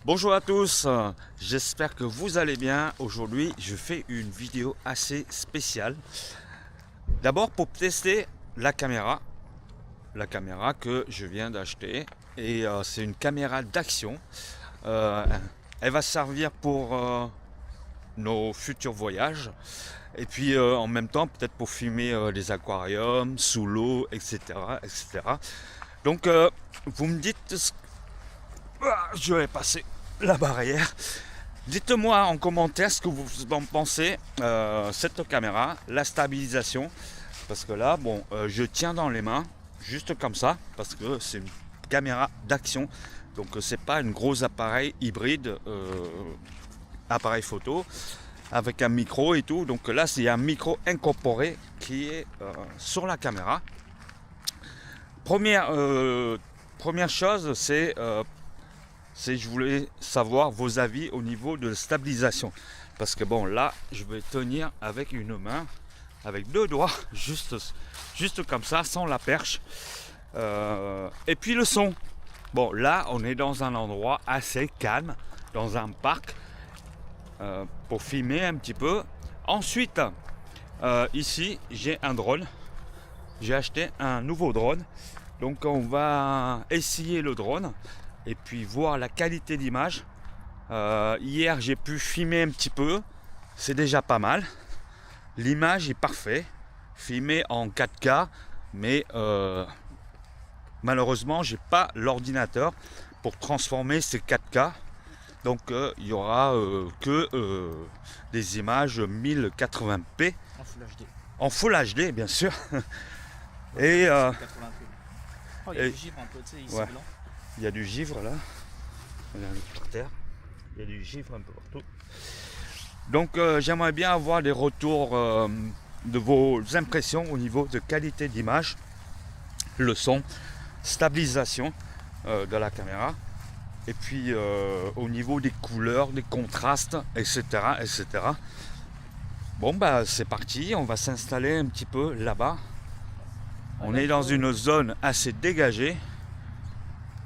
Bonjour à tous, j'espère que vous allez bien. Aujourd'hui, je fais une vidéo assez spéciale. D'abord pour tester la caméra que je viens d'acheter. Et c'est une caméra d'action. Euh, Elle va servir pour nos futurs voyages. Et puis en même temps, peut-être pour filmer les aquariums, sous l'eau, etc., etc. Donc, vous me dites je vais passer la barrière. Dites-moi en commentaire ce que vous en pensez, cette caméra, la stabilisation. Parce que là, bon, je tiens dans les mains, juste comme ça, parce que c'est une caméra d'action. Donc c'est pas un gros appareil hybride, appareil photo, avec un micro et tout. Donc là, c'est un micro incorporé qui est sur la caméra. Première chose, je voulais savoir vos avis au niveau de la stabilisation. Parce que bon, là, je vais tenir avec une main, avec deux doigts, juste comme ça, sans la perche. Et puis le son. Bon, là, on est dans un endroit assez calme, dans un parc, pour filmer un petit peu. Ensuite, ici, j'ai un drone. J'ai acheté un nouveau drone. Donc, on va essayer le drone et puis voir la qualité d'image. Hier, j'ai pu filmer un petit peu. C'est déjà pas mal. L'image est parfaite. Filmé en 4K. Mais malheureusement, j'ai pas l'ordinateur pour transformer ces 4K. Donc, il y aura que des images 1080p. En Full HD. En Full HD, bien sûr. Ouais, Et 80p. Oh, il y a et- du givre un peu, tu sais, ici ouais. blanc. il y a du givre là. Regarde par terre. Il y a du givre un peu partout. Donc j'aimerais bien avoir des retours de vos impressions au niveau de qualité d'image, le son, stabilisation de la caméra, et puis au niveau des couleurs, des contrastes, etc. etc. Bon bah c'est parti, on va s'installer un petit peu là-bas. On est dans une zone assez dégagée.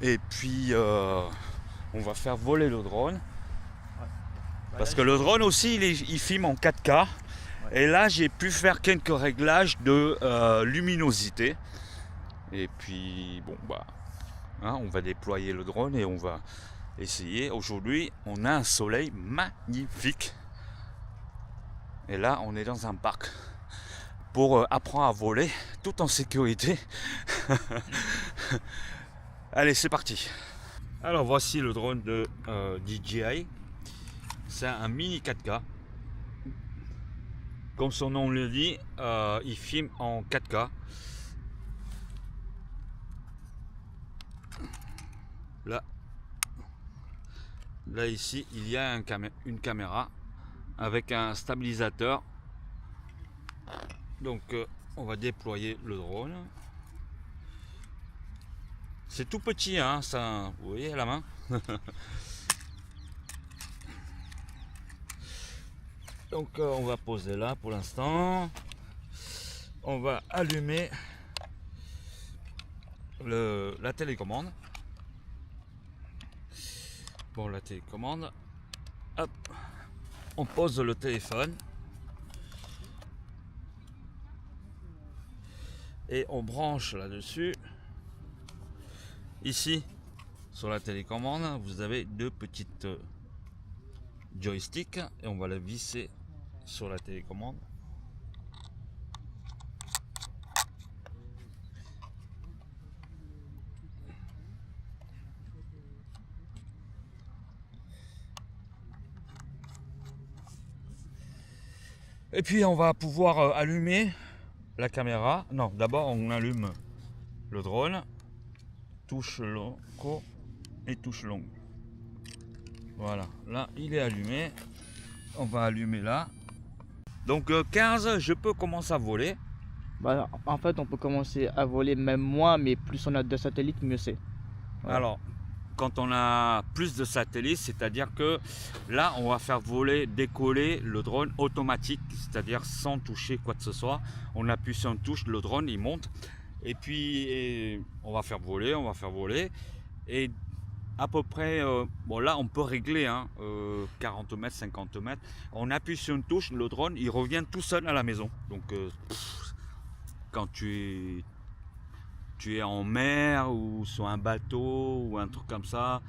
Et puis on va faire voler le drone. Parce que le drone aussi, il filme en 4K. Ouais. Et là, j'ai pu faire quelques réglages de luminosité. Et puis, bon, bah, hein, on va déployer le drone et on va essayer. Aujourd'hui, on a un soleil magnifique. Et là, on est dans un parc pour apprendre à voler tout en sécurité. Allez, c'est parti. Alors, voici le drone de DJI. C'est un mini 4K. Comme son nom le dit, il filme en 4K. Là ici, il y a une caméra avec un stabilisateur. Donc, on va déployer le drone. C'est tout petit, hein, ça. Vous voyez à la main. Donc on va poser là pour l'instant. On va allumer la télécommande. Bon, la télécommande. Hop. On pose le téléphone. Et on branche là-dessus. Ici, sur la télécommande, vous avez deux petites joysticks. Et on va la visser sur la télécommande. Et puis on va pouvoir allumer la caméra. Non, d'abord on allume le drone. Touche long, court et touche longue. Voilà, là il est allumé. On va allumer là. Donc 15, je peux commencer à voler. Bah, en fait, on peut commencer à voler même moins, mais plus on a de satellites, mieux c'est. Voilà. Alors, quand on a plus de satellites, c'est-à-dire que là, on va faire voler, décoller le drone automatique, c'est-à-dire sans toucher quoi que ce soit. On appuie sur une touche, le drone, il monte. Et puis, on va faire voler, on va faire voler. Et à peu près, bon là on peut régler, hein, 40 mètres, 50 mètres. On appuie sur une touche, le drone il revient tout seul à la maison. Donc quand tu es en mer ou sur un bateau ou un truc comme ça,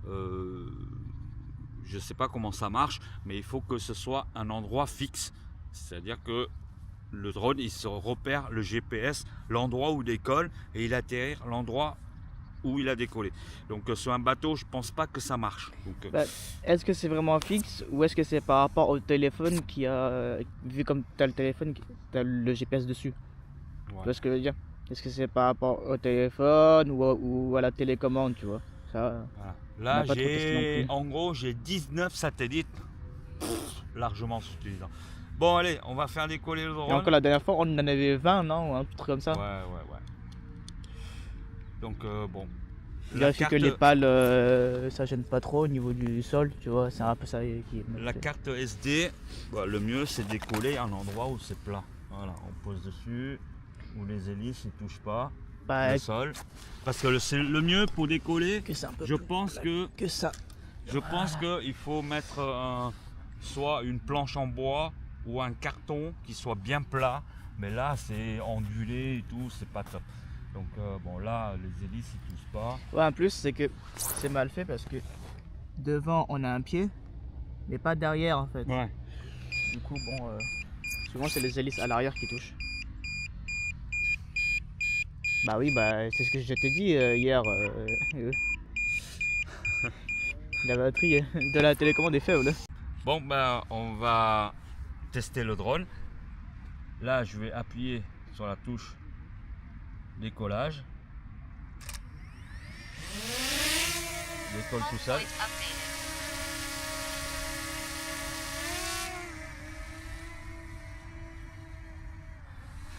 je sais pas comment ça marche, mais il faut que ce soit un endroit fixe. C'est-à-dire que le drone il se repère le GPS, l'endroit où il décolle, et il atterrit l'endroit où il a décollé. Donc sur un bateau, je pense pas que ça marche. Donc, Bah, est-ce que c'est vraiment fixe ou est-ce que c'est par rapport au téléphone qui a, vu comme tu as le téléphone, tu as le GPS dessus? Tu vois ce que je veux dire? Est-ce que c'est par rapport au téléphone ou à la télécommande, tu vois? Ça, voilà. on Là, n'a pas trop testé non plus. en gros, j'ai 19 satellites largement suffisants. Bon, allez, on va faire décoller le Et drone. encore la dernière fois, on en avait 20, non? Ou un truc comme ça. Ouais. Donc, bon. Vérifier que les pales, ça gêne pas trop au niveau du sol, tu vois, c'est un peu ça qui est. La carte SD, bah, le mieux c'est de décoller à un endroit où c'est plat. Voilà, on pose dessus, où les hélices ne touchent pas Bah, le sol. Parce que c'est le mieux pour décoller. que c'est un peu Je plus pense plat que ça. Je pense qu'il faut mettre soit une planche en bois ou un carton qui soit bien plat. Mais là, c'est ondulé et tout, c'est pas top. Donc bon, là, les hélices ils touchent pas. Ouais, en plus, c'est que c'est mal fait parce que devant, on a un pied, mais pas derrière en fait. Ouais. Du coup, bon, souvent, c'est les hélices à l'arrière qui touchent. Bah oui, bah c'est ce que je t'ai dit hier. La batterie de la télécommande est faible. Bon, ben, on va tester le drone. Là, je vais appuyer sur la touche décollage. Décolle tout seul.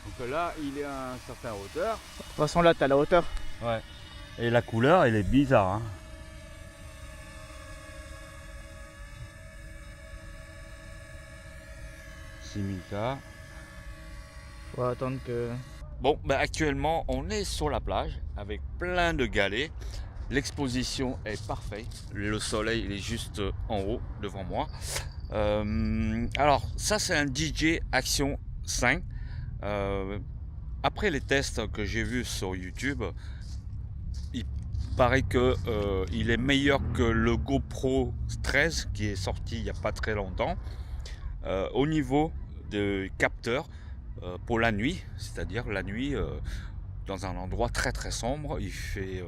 Donc là, il est à une certaine hauteur. De toute façon, là, t'as la hauteur. Ouais. Et la couleur, elle est bizarre. Hein. K. Faut attendre que. Bon, ben actuellement, on est sur la plage avec plein de galets. L'exposition est parfaite. Le soleil il est juste en haut devant moi. Alors, ça, c'est un DJ Action 5. Après les tests que j'ai vus sur YouTube, il paraît que il est meilleur que le GoPro 13 qui est sorti il n'y a pas très longtemps. Au niveau de capteur pour la nuit, c'est-à-dire la nuit dans un endroit très très sombre, il fait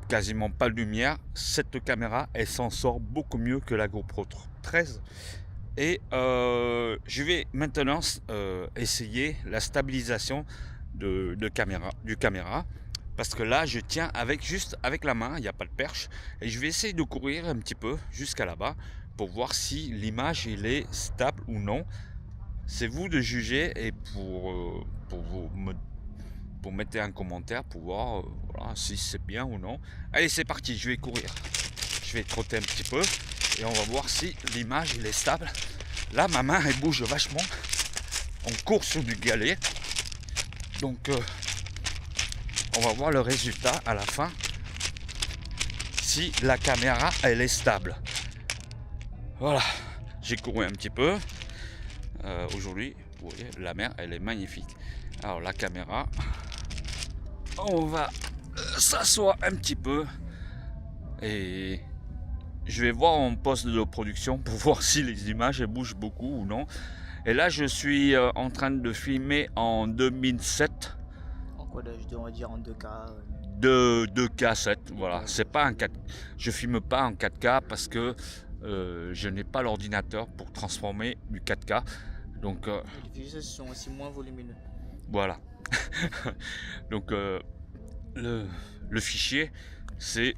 quasiment pas de lumière. Cette caméra, elle s'en sort beaucoup mieux que la GoPro 13. Et je vais maintenant essayer la stabilisation du caméra. Parce que là, je tiens juste avec la main, il n'y a pas de perche. Et je vais essayer de courir un petit peu jusqu'à là-bas pour voir si l'image il est stable ou non. C'est vous de juger et pour mettre un commentaire pour voir voilà, si c'est bien ou non. Allez, c'est parti, je vais courir. Je vais trotter un petit peu et on va voir si l'image il est stable. Là, ma main elle bouge vachement. On court sur du galet. Donc on va voir le résultat à la fin. Si la caméra elle est stable. Voilà, j'ai couru un petit peu. Aujourd'hui, vous voyez, la mer elle est magnifique. Alors la caméra, on va s'asseoir un petit peu et je vais voir en poste de production pour voir si les images elles bougent beaucoup ou non. Et là je suis en train de filmer en 2007. En quoi d'HD, on va dire en 2K. De 2K7, voilà. C'est pas un 4. Je filme pas en 4K parce que je n'ai pas l'ordinateur pour transformer du 4K. Donc Les visuels sont aussi moins volumineux. voilà. Donc le fichier c'est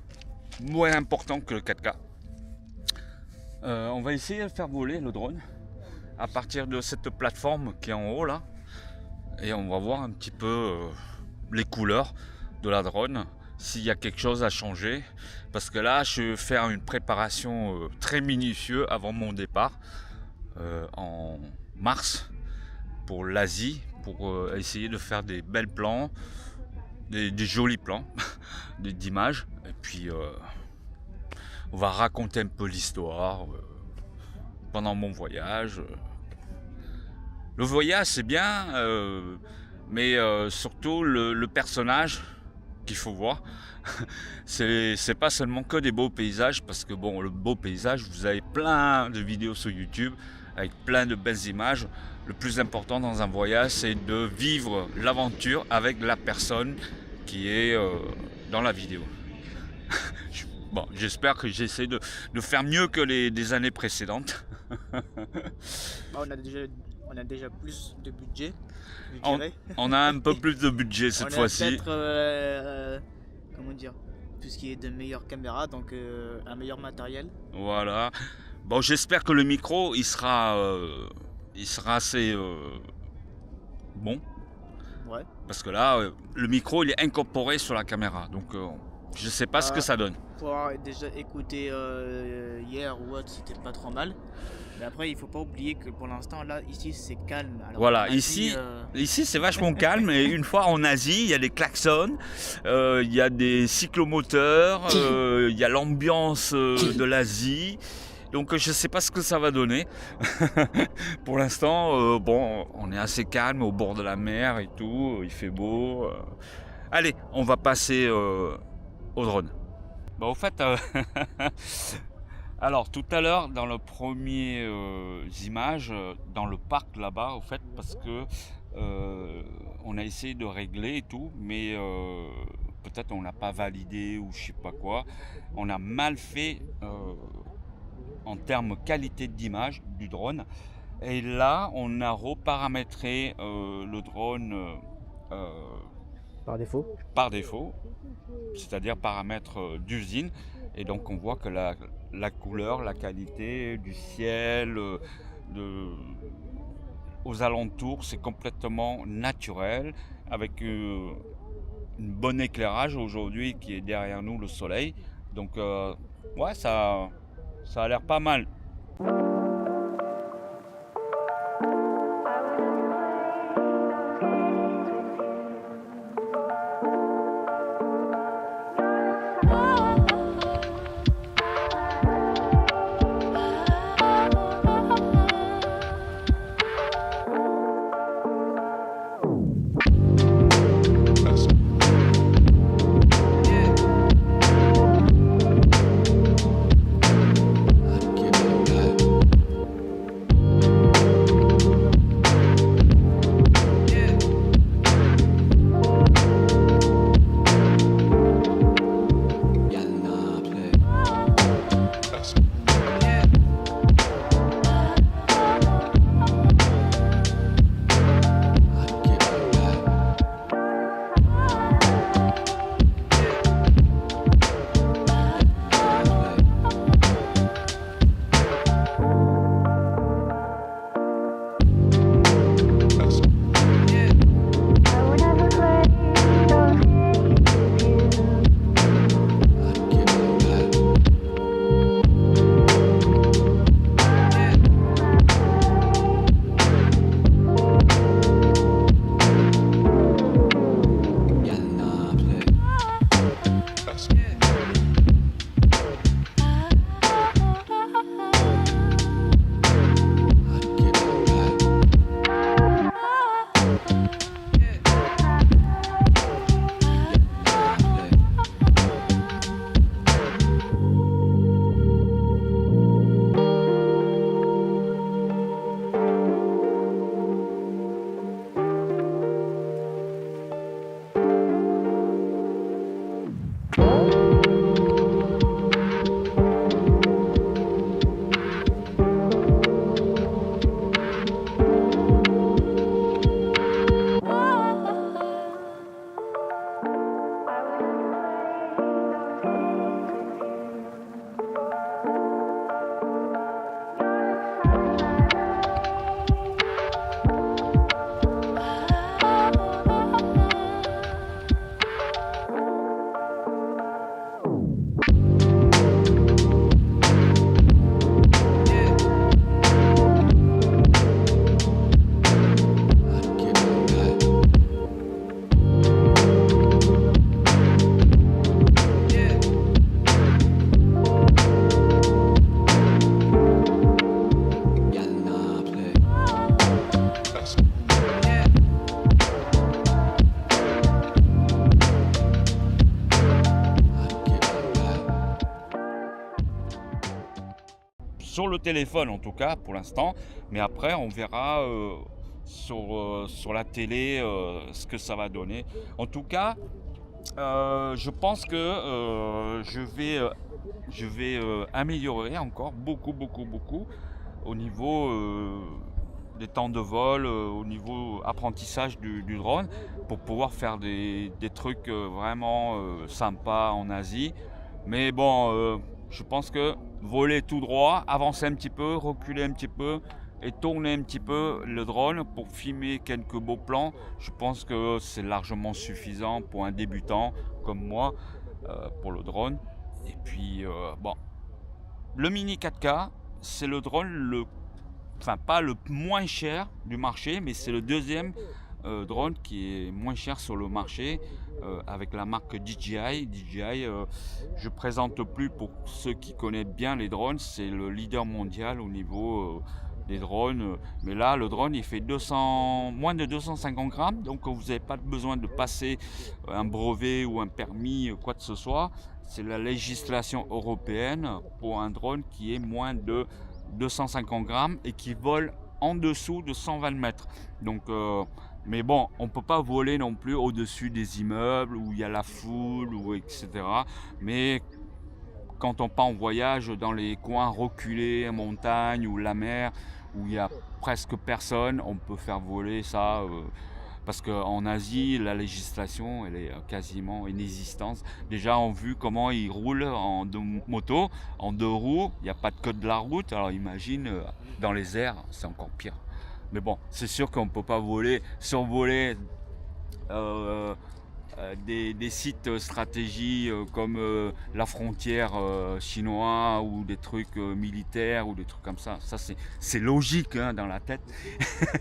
moins important que le 4K. On va essayer de faire voler le drone à partir de cette plateforme qui est en haut là. Et on va voir un petit peu les couleurs de la drone, s'il y a quelque chose à changer. Parce que là, je vais faire une préparation très minutieuse avant mon départ en mars pour l'Asie, pour essayer de faire des belles plans, des jolis plans d'images. Et puis On va raconter un peu l'histoire pendant mon voyage. Le voyage c'est bien, mais surtout le personnage qu'il faut voir. C'est pas seulement que des beaux paysages, parce que bon, le beau paysage, vous avez plein de vidéos sur YouTube avec plein de belles images. Le plus important dans un voyage, c'est de vivre l'aventure avec la personne qui est dans la vidéo. Bon, j'espère que j'essaie de faire mieux que les années précédentes. On a déjà plus de budget, je On, dirais. on a un peu plus de budget cette On a fois-ci. peut-être, comment dire, tout ce qui est de meilleures caméras, donc un meilleur matériel. Voilà. Bon, j'espère que le micro, il sera assez bon. Ouais. Parce que là, le micro, il est incorporé sur la caméra. Donc, je sais pas ce que ça donne. Pour avoir déjà écouté hier ou autre, c'était pas trop mal. Mais après, il faut pas oublier que pour l'instant, là, ici, c'est calme. Alors, Voilà, en Asie, ici c'est vachement calme. Et une fois en Asie, il y a des klaxons, il y a des cyclomoteurs, il y a l'ambiance de l'Asie. Donc je sais pas ce que ça va donner. Pour l'instant, bon, on est assez calme au bord de la mer et tout, il fait beau. Allez, on va passer au drone. Bon, au fait, alors tout à l'heure dans les premières images, dans le parc là-bas, au fait, parce que on a essayé de régler et tout, mais peut-être on n'a pas validé ou je sais pas quoi. On a mal fait en termes qualité d'image du drone. Et là, on a reparamétré le drone par défaut. C'est-à-dire paramètres d'usine. Et donc on voit que la couleur, la qualité du ciel, aux alentours, c'est complètement naturel, avec un bon éclairage aujourd'hui qui est derrière nous, le soleil. Donc ouais, ça a l'air pas mal. sur le téléphone en tout cas pour l'instant, mais après on verra sur la télé ce que ça va donner. En tout cas, je pense que je vais améliorer encore beaucoup au niveau des temps de vol, au niveau apprentissage du drone, pour pouvoir faire des trucs vraiment sympas en Asie. Mais bon, je pense que voler tout droit, avancer un petit peu, reculer un petit peu et tourner un petit peu le drone pour filmer quelques beaux plans, je pense que c'est largement suffisant pour un débutant comme moi pour le drone. Et puis bon, le Mini 4K, c'est le drone enfin pas le moins cher du marché, mais c'est le deuxième drone qui est moins cher sur le marché avec la marque DJI. DJI, je présente plus pour ceux qui connaissent bien les drones, c'est le leader mondial au niveau des drones. Mais là, le drone, il fait moins de 250 grammes, donc vous n'avez pas besoin de passer un brevet ou un permis, quoi que ce soit. C'est la législation européenne pour un drone qui est moins de 250 grammes et qui vole en dessous de 120 mètres. Donc, mais bon, on ne peut pas voler non plus au-dessus des immeubles où il y a la foule, ou etc. Mais quand on part en voyage dans les coins reculés, montagne ou la mer, où il n'y a presque personne, on peut faire voler ça. Parce qu'en Asie, la législation, elle est quasiment inexistante. Déjà, on a vu comment ils roulent en moto, en deux roues. Il n'y a pas de code de la route. Alors imagine, dans les airs, c'est encore pire. Mais bon, c'est sûr qu'on ne peut pas survoler des sites stratégie comme la frontière chinoise ou des trucs militaires ou des trucs comme ça. Ça, c'est logique hein, dans la tête.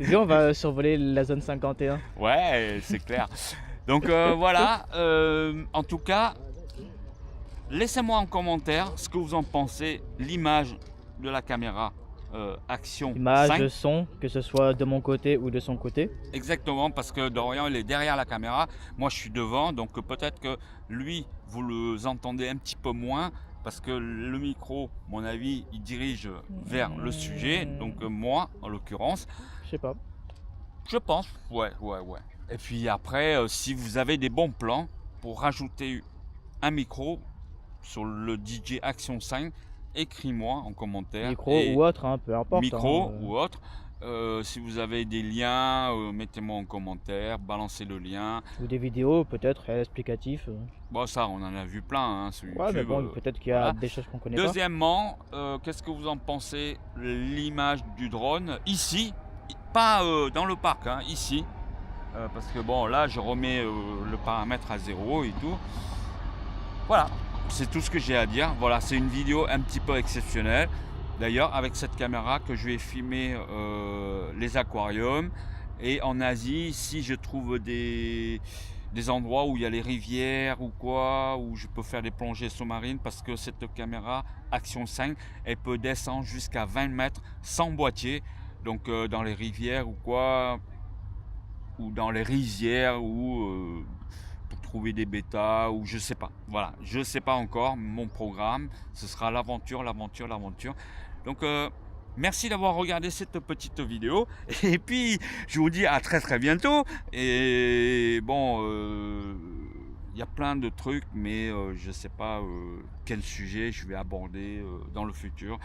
Et on va survoler la zone 51. Ouais, c'est clair. Donc voilà, en tout cas, laissez-moi en commentaire ce que vous en pensez, l'image de la caméra Action Image, 5. son, que ce soit de mon côté ou de son côté. Exactement, parce que Dorian il est derrière la caméra, moi je suis devant, donc peut-être que lui, vous le entendez un petit peu moins, parce que le micro, mon avis, il dirige vers le sujet, donc moi en l'occurrence. Je sais pas. Je pense, ouais. Et puis après, si vous avez des bons plans pour rajouter un micro sur le DJ Action 5, écris-moi en commentaire. Micro ou autre, hein, peu importe. Micro hein, ou autre. Si vous avez des liens, mettez-moi en commentaire, balancez le lien. Ou des vidéos peut-être explicatifs. Bon, ça, on en a vu plein hein, sur YouTube. Ouais, mais bon, peut-être qu'il y a voilà. des choses qu'on connaît pas. Deuxièmement, qu'est-ce que vous en pensez l'image du drone ici, pas dans le parc, hein, ici. Parce que bon, là, je remets le paramètre à 0 et tout. Voilà, c'est tout ce que j'ai à dire. Voilà, c'est une vidéo un petit peu exceptionnelle. D'ailleurs, avec cette caméra que je vais filmer les aquariums. Et en Asie, si je trouve des endroits où il y a les rivières ou quoi, où je peux faire des plongées sous-marines, parce que cette caméra Action 5, elle peut descendre jusqu'à 20 mètres sans boîtier. Donc dans les rivières ou quoi, ou dans les rizières, ou pour trouver des bêtas, ou je sais pas. Voilà, je sais pas encore. Mon programme, ce sera l'aventure. Donc merci d'avoir regardé cette petite vidéo. Et puis je vous dis à très bientôt. Et bon, il y a plein de trucs, mais je sais pas quel sujet je vais aborder dans le futur.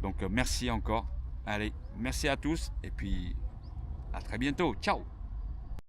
Donc merci encore. Allez, merci à tous et puis à très bientôt. Ciao.